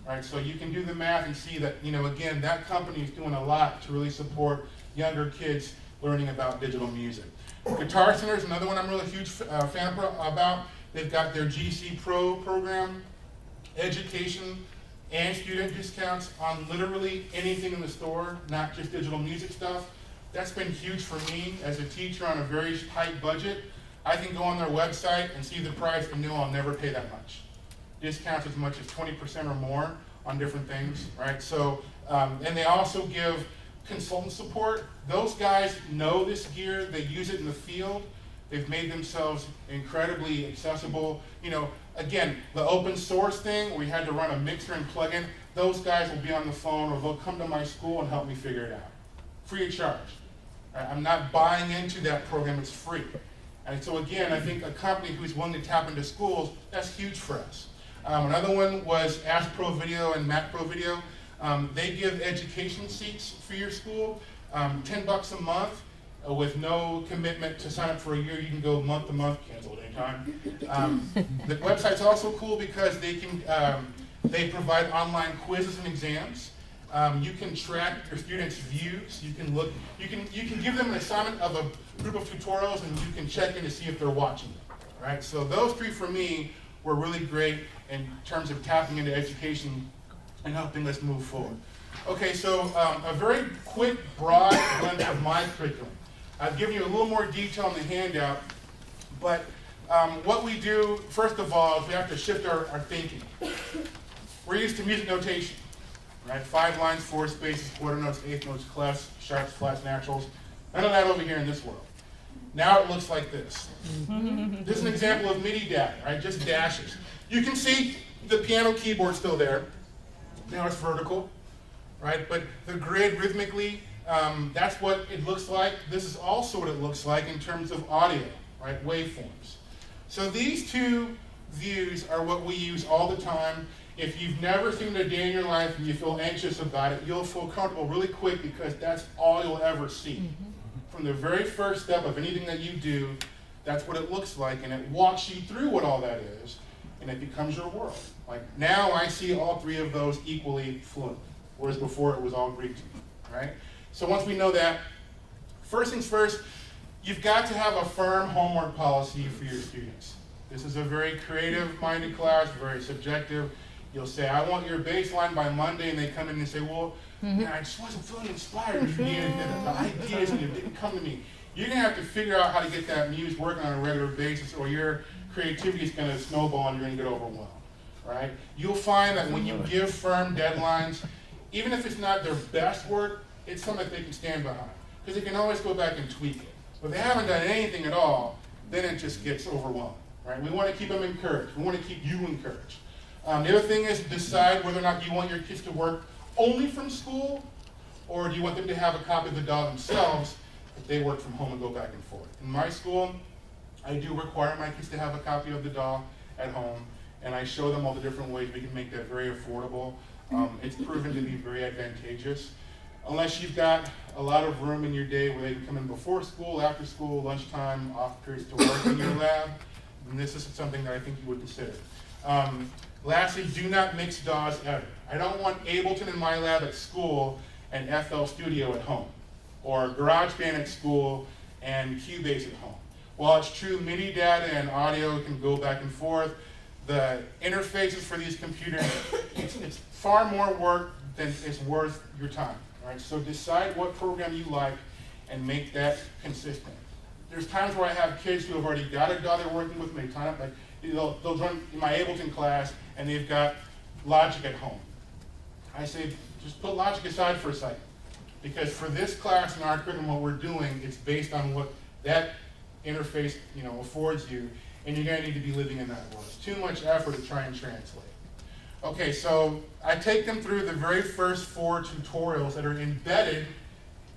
All right, so you can do the math and see that, again, that company is doing a lot to really support younger kids learning about digital music. Guitar Center is another one I'm really huge fan about. They've got their GC Pro program, education and student discounts on literally anything in the store, not just digital music stuff. That's been huge for me as a teacher on a very tight budget. I can go on their website and see the price and know I'll never pay that much. Discounts as much as 20% or more on different things, right? So, and they also give consultant support, those guys know this gear, they use it in the field, they've made themselves incredibly accessible. You know, again, the open source thing where you had to run a mixer and plug in, those guys will be on the phone or they'll come to my school and help me figure it out. Free of charge. I'm not buying into that program, it's free. And so again, I think a company who's willing to tap into schools, that's huge for us. Another one was Ask Pro Video and Mac Pro Video. They give education seats for your school, $10 a month with no commitment to sign up for a year. You can go month to month, cancel at any time. The website's also cool because they provide online quizzes and exams. You can track your students' views. You can give them an assignment of a group of tutorials, and you can check in to see if they're watching them. Right? So those three for me were really great in terms of tapping into education and helping us move forward. Okay, so a very quick, broad glimpse of my curriculum. I've given you a little more detail on the handout, but what we do, first of all, is we have to shift our thinking. We're used to music notation, right? 5 lines, 4 spaces, quarter notes, eighth notes, clefs, sharps, flats, naturals. None of that over here in this world. Now it looks like this. This is an example of MIDI data, right? Just dashes. You can see the piano keyboard still there. Now it's vertical, right? But the grid rhythmically, that's what it looks like. This is also what it looks like in terms of audio, right? Waveforms. So these two views are what we use all the time. If you've never seen it a day in your life and you feel anxious about it, you'll feel comfortable really quick because that's all you'll ever see. From the very first step of anything that you do, that's what it looks like, and it walks you through what all that is, and it becomes your world. Like now I see all three of those equally fluently, whereas before it was all Greek to me, right? So once we know that, first things first, you've got to have a firm homework policy for your students. This is a very creative-minded class, very subjective. You'll say, I want your baseline by Monday, and they come in and say, well, man, I just wasn't feeling inspired with the ideas, and it didn't come to me. You're going to have to figure out how to get that muse working on a regular basis, or your creativity is going to snowball and you're going to get overwhelmed, right? You'll find that when you give firm deadlines, even if it's not their best work, it's something that they can stand behind, because they can always go back and tweak it. But if they haven't done anything at all, then it just gets overwhelmed, right? We want to keep them encouraged. We want to keep you encouraged. The other thing is decide whether or not you want your kids to work only from school, or do you want them to have a copy of the DAW themselves if they work from home and go back and forth. In my school, I do require my kids to have a copy of the DAW at home, and I show them all the different ways we can make that very affordable. It's proven to be very advantageous. Unless you've got a lot of room in your day where they can come in before school, after school, lunchtime, off periods to work in your lab, then this is something that I think you would consider. Lastly, do not mix DAWs ever. I don't want Ableton in my lab at school and FL Studio at home, or GarageBand at school and Cubase at home. While it's true MIDI data and audio can go back and forth, the interfaces for these computers, it's far more work than it's worth your time. Right? So decide what program you like and make that consistent. There's times where I have kids who have already got a DAW they're working with, and they time, like they'll join my Ableton class and they've got Logic at home. I say, just put Logic aside for a second, because for this class and our curriculum, what we're doing, it's based on what that interface affords you, and you're going to need to be living in that world. It's too much effort to try and translate. Okay, so I take them through the very first 4 tutorials that are embedded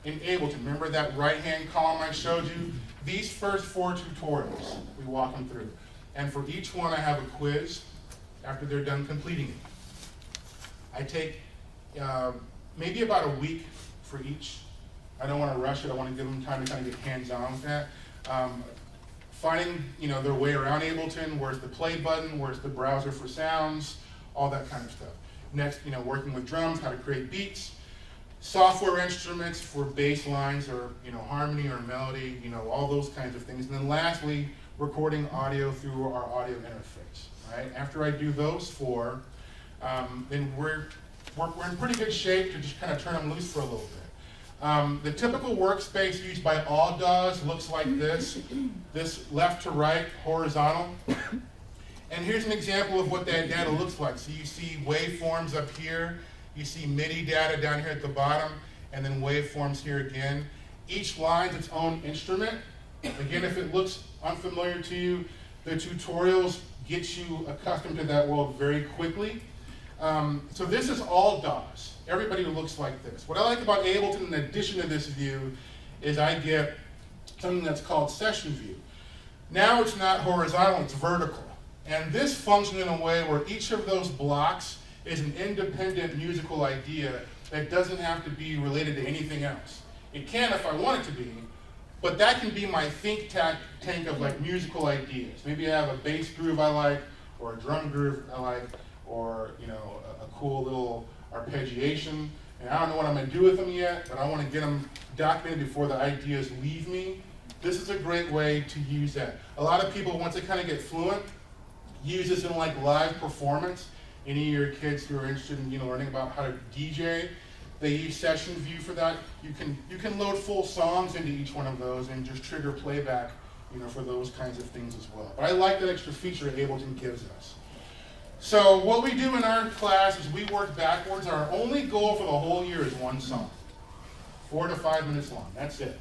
in Ableton. Remember that right-hand column I showed you? These first 4 tutorials, we walk them through. And for each one, I have a quiz after they're done completing it. I take maybe about a week for each. I don't want to rush it. I want to give them time to kind of get hands-on with that. Finding their way around Ableton, where's the play button, where's the browser for sounds, all that kind of stuff. Next, working with drums, how to create beats, software instruments for bass lines or harmony or melody, all those kinds of things. And then lastly, recording audio through our audio interface. Right? After I do those 4, then we're in pretty good shape to just kind of turn them loose for a little bit. The typical workspace used by all DAWs looks like this left to right, horizontal. And here's an example of what that data looks like. So you see waveforms up here, you see MIDI data down here at the bottom, and then waveforms here again. Each line's its own instrument. Again, if it looks unfamiliar to you, the tutorials get you accustomed to that world very quickly. So this is all DAWs. Everybody looks like this. What I like about Ableton, in addition to this view, is I get something that's called session view. Now it's not horizontal, it's vertical. And this functions in a way where each of those blocks is an independent musical idea that doesn't have to be related to anything else. It can if I want it to be, but that can be my think tank of like musical ideas. Maybe I have a bass groove I like, or a drum groove I like, or a cool little arpeggiation. And I don't know what I'm going to do with them yet, but I want to get them documented before the ideas leave me. This is a great way to use that. A lot of people, once they kind of get fluent, use this in like live performance. Any of your kids who are interested in learning about how to DJ, they use session view for that. You can load full songs into each one of those and just trigger playback, for those kinds of things as well. But I like that extra feature that Ableton gives us. So what we do in our class is we work backwards. Our only goal for the whole year is one song, 4 to 5 minutes long. That's it.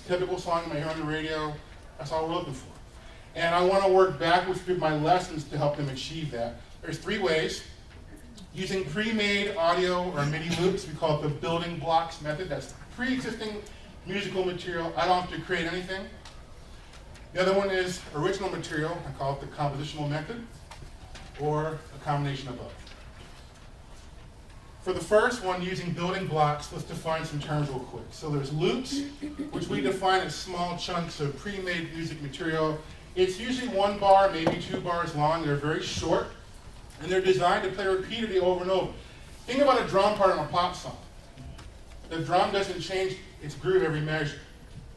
Typical song you might hear on the radio. That's all we're looking for. And I want to work backwards through my lessons to help them achieve that. There's 3 ways. Using pre-made audio or MIDI loops, we call it the building blocks method. That's pre-existing musical material. I don't have to create anything. The other one is original material. I call it the compositional method, or a combination of both. For the first one, using building blocks, let's define some terms real quick. So there's loops, which we define as small chunks of pre-made music material. It's usually 1 bar, maybe 2 bars long. They're very short, and they're designed to play repeatedly over and over. Think about a drum part on a pop song. The drum doesn't change its groove every measure.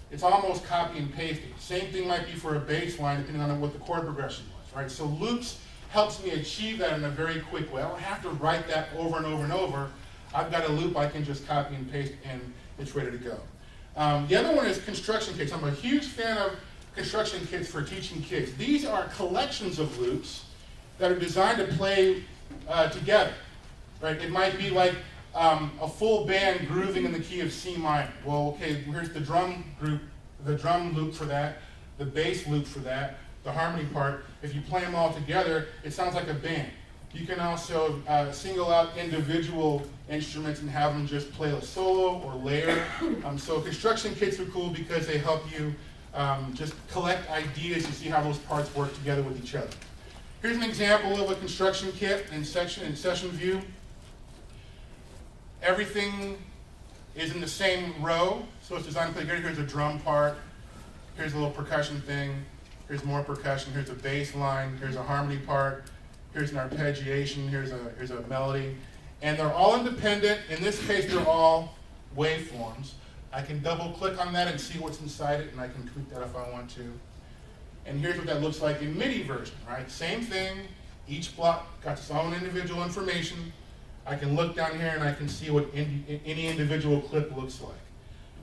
It's almost copy and pasted. Same thing might be for a bass line, depending on what the chord progression was, right? So loops helps me achieve that in a very quick way. I don't have to write that over and over and over. I've got a loop I can just copy and paste, and it's ready to go. The other one is construction kits. I'm a huge fan of construction kits for teaching kids. These are collections of loops that are designed to play together, right? It might be like a full band grooving in the key of C minor. Well, okay, here's the drum group, the drum loop for that, the bass loop for that, the harmony part. If you play them all together, it sounds like a band. You can also single out individual instruments and have them just play a solo or layer. So construction kits are cool because they help you just collect ideas to see how those parts work together with each other. Here's an example of a construction kit in session view. Everything is in the same row, so it's designed to play together. Here's a drum part, here's a little percussion thing, here's more percussion, here's a bass line, here's a harmony part, here's an arpeggiation, here's a melody. And they're all independent. In this case, they're all waveforms. I can double click on that and see what's inside it, and I can tweak that if I want to. And here's what that looks like in MIDI version, right? Same thing, each block got its own individual information. I can look down here and I can see what any individual clip looks like.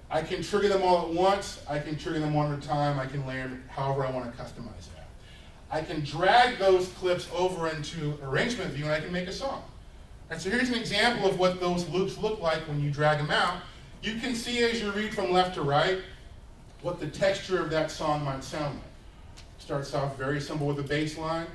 I can trigger them all at once, I can trigger them one at a time, I can layer them however I want to customize that. I can drag those clips over into arrangement view and I can make a song. And so here's an example of what those loops look like when you drag them out. You can see as you read from left to right what the texture of that song might sound like. Starts off very simple with a bass line,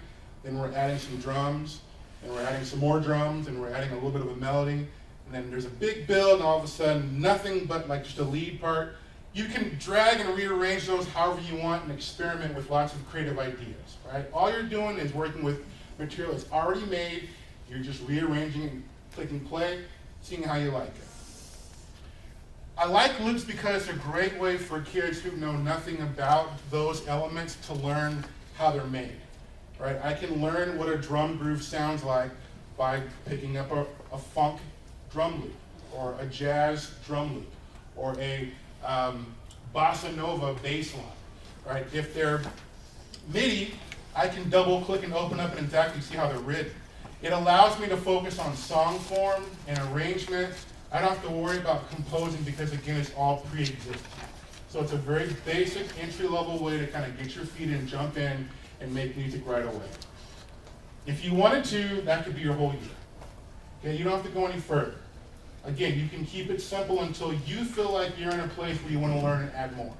then we're adding some drums, and we're adding some more drums, and we're adding a little bit of a melody, and then there's a big build, and all of a sudden, nothing but like just a lead part. You can drag and rearrange those however you want and experiment with lots of creative ideas, right? All you're doing is working with material that's already made, you're just rearranging and clicking play, seeing how you like it. I like loops because it's a great way for kids who know nothing about those elements to learn how they're made. Right? I can learn what a drum groove sounds like by picking up a funk drum loop, or a jazz drum loop, or a bossa nova bass line. Right? If they're MIDI, I can double click and open up and exactly see how they're written. It allows me to focus on song form and arrangement. I don't have to worry about composing because, again, it's all pre-existing. So it's a very basic entry-level way to kind of get your feet in, jump in, and make music right away. If you wanted to, that could be your whole year. Okay, you don't have to go any further. Again, you can keep it simple until you feel like you're in a place where you want to learn and add more.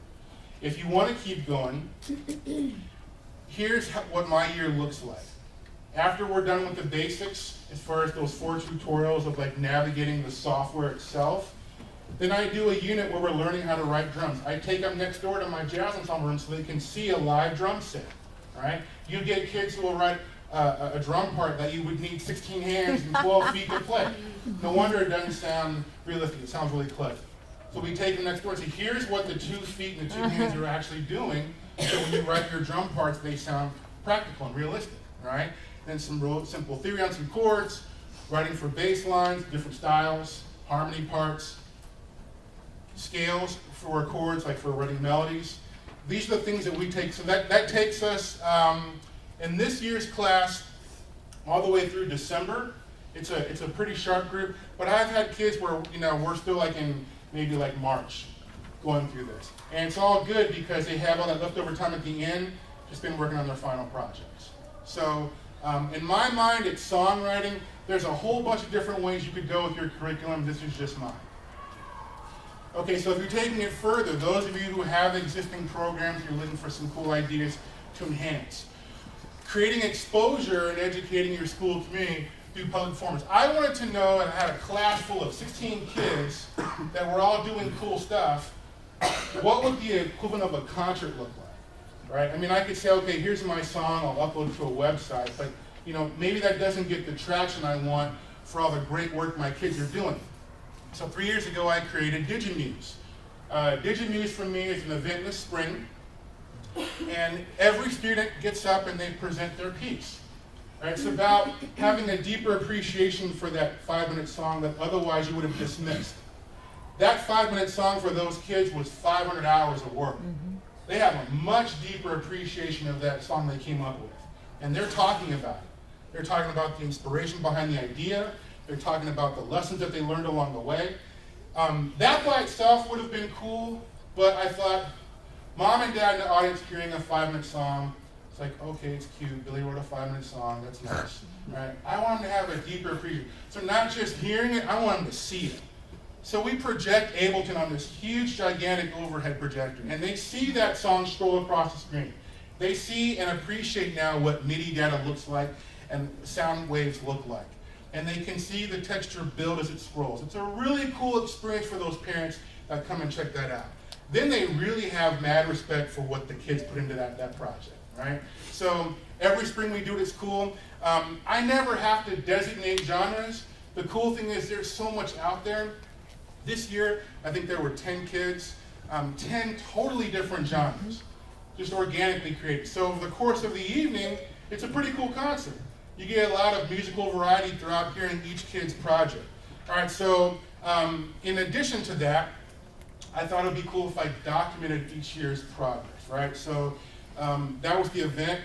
If you want to keep going, here's what my year looks like. After we're done with the basics, as far as those 4 tutorials of like navigating the software itself, then I do a unit where we're learning how to write drums. I take them next door to my jazz ensemble room so they can see a live drum set, right? You get kids who will write a drum part that you would need 16 hands and 12 feet to play. No wonder it doesn't sound realistic, it sounds really clever. So we take them next door and say, here's what the 2 feet and the 2 hands are actually doing, so when you write your drum parts, they sound practical and realistic, right? Then some real simple theory on some chords, writing for bass lines, different styles, harmony parts, scales for chords, like for writing melodies. These are the things that we take. So that takes us, in this year's class, all the way through December. It's a pretty sharp group, but I've had kids where, we're still like in maybe like March going through this. And it's all good because they have all that leftover time at the end, just been working on their final projects. So in my mind, it's songwriting. There's a whole bunch of different ways you could go with your curriculum. This is just mine. Okay, so if you're taking it further, those of you who have existing programs, you're looking for some cool ideas to enhance. Creating exposure and educating your school community through public performance. I wanted to know, and I had a class full of 16 kids that were all doing cool stuff, what would the equivalent of a concert look like, right? I mean, I could say, okay, here's my song, I'll upload it to a website, but maybe that doesn't get the traction I want for all the great work my kids are doing. So 3 years ago, I created DigiMuse. DigiMuse for me is an event in the spring, and every student gets up and they present their piece. Right? It's about having a deeper appreciation for that 5-minute song that otherwise you would have dismissed. That 5-minute song for those kids was 500 hours of work. They have a much deeper appreciation of that song they came up with. And they're talking about it. They're talking about the inspiration behind the idea. They're talking about the lessons that they learned along the way. That by itself would have been cool, but I thought, mom and dad in the audience hearing a 5-minute song, it's like, okay, it's cute. Billy wrote a 5-minute song. That's nice. Right? I want them to have a deeper appreciation. So not just hearing it, I want them to see it. So we project Ableton on this huge, gigantic overhead projector, and they see that song scroll across the screen. They see and appreciate now what MIDI data looks like and sound waves look like. And they can see the texture build as it scrolls. It's a really cool experience for those parents that come and check that out. Then they really have mad respect for what the kids put into that project, right? So every spring we do it, it's cool. I never have to designate genres. The cool thing is there's so much out there. This year, I think there were 10 kids, 10 totally different genres, just organically created. So over the course of the evening, it's a pretty cool concert. You get a lot of musical variety throughout hearing each kid's project. All right, so in addition to that, I thought it would be cool if I documented each year's progress, right? So that was the event,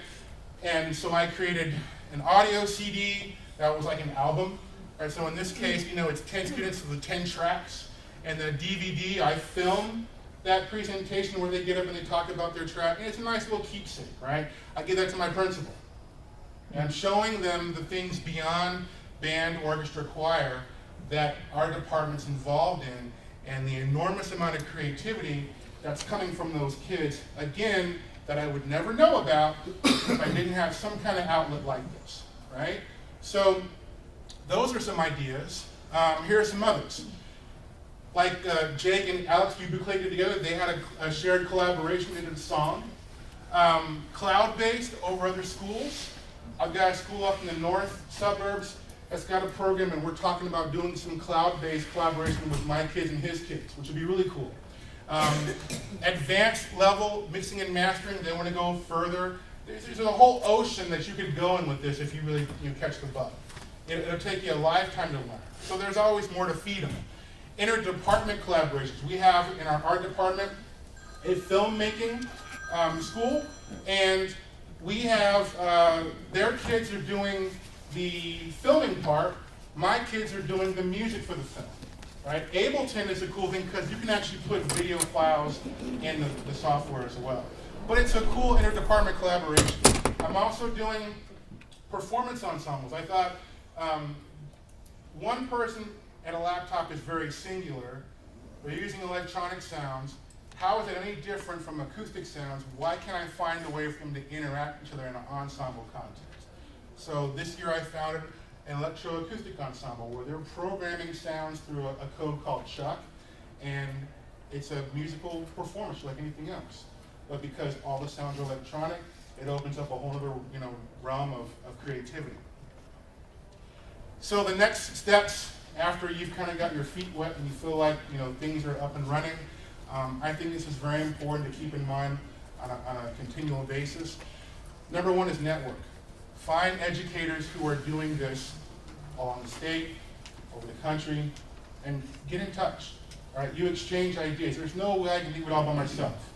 and so I created an audio CD that was like an album. Right, so in this case, it's 10 students with the 10 tracks, and the DVD, I film that presentation where they get up and they talk about their track, and it's a nice little keepsake, right? I give that to my principal. And I'm showing them the things beyond band, orchestra, choir that our department's involved in, and the enormous amount of creativity that's coming from those kids, again, that I would never know about if I didn't have some kind of outlet like this, right? So those are some ideas. Here are some others. Like Jake and Alex Ubuclé together, they had a shared collaboration into the song. Cloud-based over other schools. I've got a school up in the north suburbs that's got a program, and we're talking about doing some cloud-based collaboration with my kids and his kids, which would be really cool. Advanced level mixing and mastering, they want to go further. There's a whole ocean that you could go in with this if you really catch the bug. It'll take you a lifetime to learn. So there's always more to feed them. Interdepartment collaborations. We have in our art department a filmmaking school, and we have, their kids are doing the filming part, my kids are doing the music for the film. Right? Ableton is a cool thing because you can actually put video files in the software as well. But it's a cool interdepartment collaboration. I'm also doing performance ensembles. I thought one person and a laptop is very singular. We're using electronic sounds. How is it any different from acoustic sounds? Why can't I find a way for them to interact with each other in an ensemble context? So this year I founded an electroacoustic ensemble where they're programming sounds through a code called Chuck, and it's a musical performance like anything else. But because all the sounds are electronic, it opens up a whole other realm of creativity. So the next steps after you've kind of got your feet wet and you feel like things are up and running, I think this is very important to keep in mind on a continual basis. Number one is network. Find educators who are doing this along the state, over the country, and get in touch. All right, you exchange ideas. There's no way I can do it all by myself.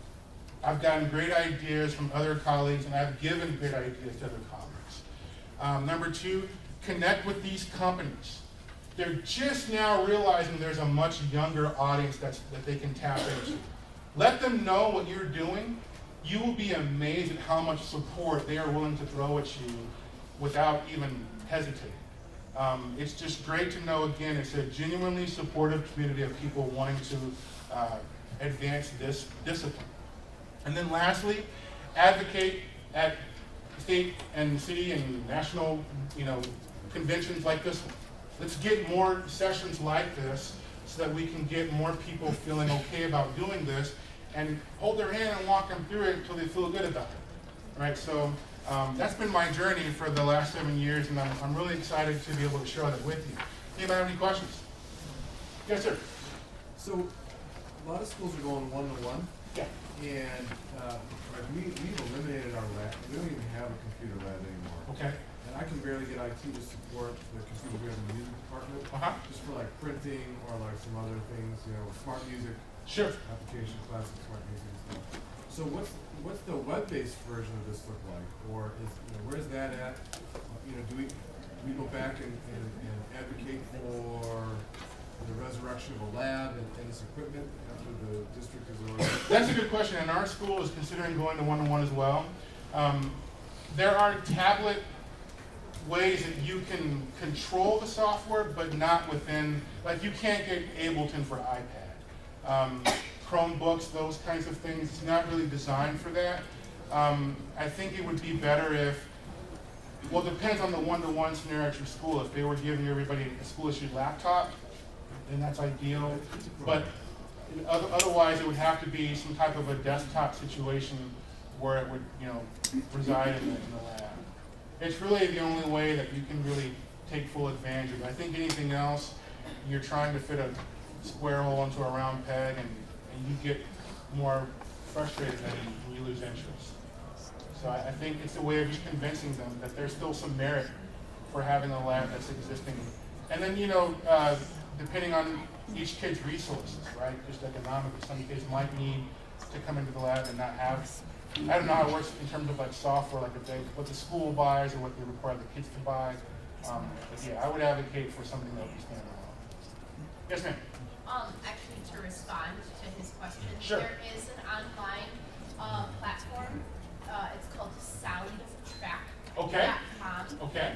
I've gotten great ideas from other colleagues, and I've given great ideas to other colleagues. Number two, connect with these companies. They're just now realizing there's a much younger audience that they can tap into. Let them know what you're doing. You will be amazed at how much support they are willing to throw at you without even hesitating. It's just great to know, again, it's a genuinely supportive community of people wanting to advance this discipline. And then lastly, advocate at state and city and national conventions like this one. Let's get more sessions like this so that we can get more people feeling okay about doing this and hold their hand and walk them through it until they feel good about it. All right, so that's been my journey for the last 7 years, and I'm really excited to be able to share that with you. Anybody have any questions? Yes, sir. So a lot of schools are going one-to-one. Yeah. And we've eliminated our lab. We don't even have a computer lab anymore. Okay. And I can barely get IT to support the computer we have in the music department. Just for like printing or like some other things, smart music. Sure. Application classes, smart music and stuff. So what's the web-based version of this look like? Or where's that at? Do we go back and advocate for the resurrection of a lab and this equipment after the district is already? That's a good question, and our school is considering going to one-to-one as well. There are tablet ways that you can control the software, but not within, like you can't get Ableton for iPad. Chromebooks, those kinds of things, it's not really designed for that. I think it would be better if, well, it depends on the one-to-one scenario at your school. If they were giving everybody a school-issued laptop, then that's ideal. But otherwise, it would have to be some type of a desktop situation where it would, reside in the lab. It's really the only way that you can really take full advantage of it. I think anything else, you're trying to fit a square hole into a round peg, and you get more frustrated than you lose interest. So I think it's a way of just convincing them that there's still some merit for having a lab that's existing. And then, depending on each kid's resources, right? Just economically, some kids might need to come into the lab and not have, I don't know how it works in terms of like software, like what the school buys or what they require the kids to buy. But yeah, I would advocate for something that would be standalone. Yes, ma'am. Actually, to respond to his question, Sure. There is an online platform. It's called soundtrack.com. Okay. Okay.